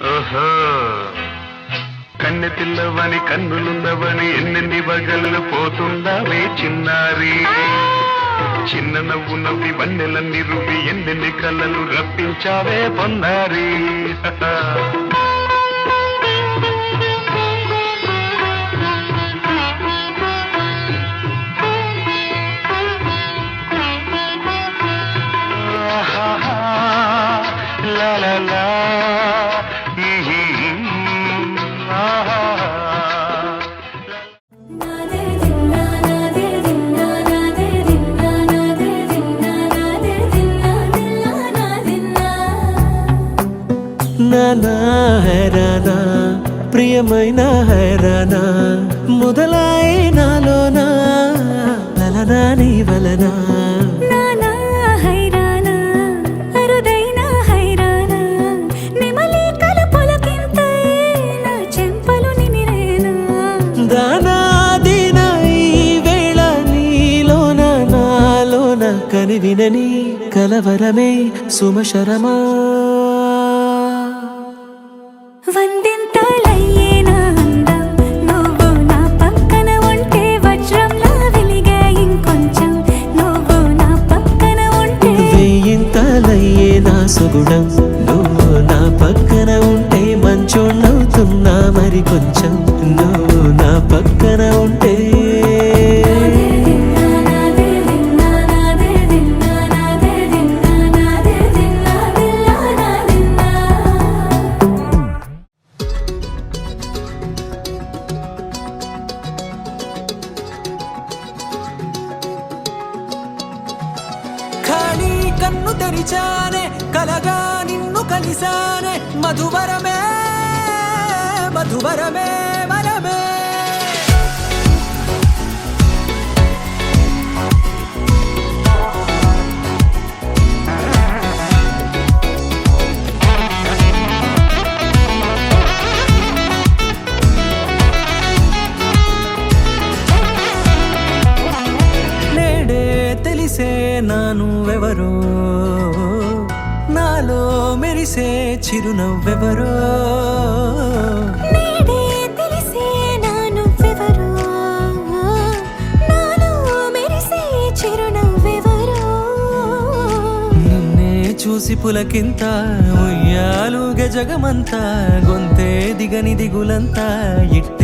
ఓహో కన్నె పిల్లవని కన్నులున్నవని ఎన్నెన్ని వగలు పోతుందావే చిన్నారి చిన్న నవ్వు నవ్వి వన్నెలన్నీ రువి ఎన్నెన్ని కళ్ళలు రప్పించావే పొన్నారి la la la నానా హైరానా ప్రియమైన హైరానా మొదలాయి నాలోనా లలనా నీ వలనా కని వినని కలవరమే సుమశరమా వందింతలయ్యేనా అందం నువ్వు నా పక్కన ఉంటే వజ్రంలా వెలిగే ఇంకొంచెం నువ్వు నా పక్కన ఉంటే వెయ్యింతలయ్యేనా సుగుణం నువ్వు నా పక్కన ఉంటే మంచోళ్ళవుతున్నా మరి కొంచెం నువ్వు నా పక్కన ఉంటే కన్ను తెరిచానే కలగా నిన్ను కలిసానే మధువరమే మధువరమే మనమే నేడే తెలిసే నానువెవరో నాలో మెరిసే చిరునవ్వెవరో నేడే తెలిసే నానువెవరో నాలో మెరిసే చిరునవ్వెవరో నిన్నే చూసి పులకింత ఉయ్యాలుగ జగమంతా గొంతే దిగని దిగులంతా ఇట్టే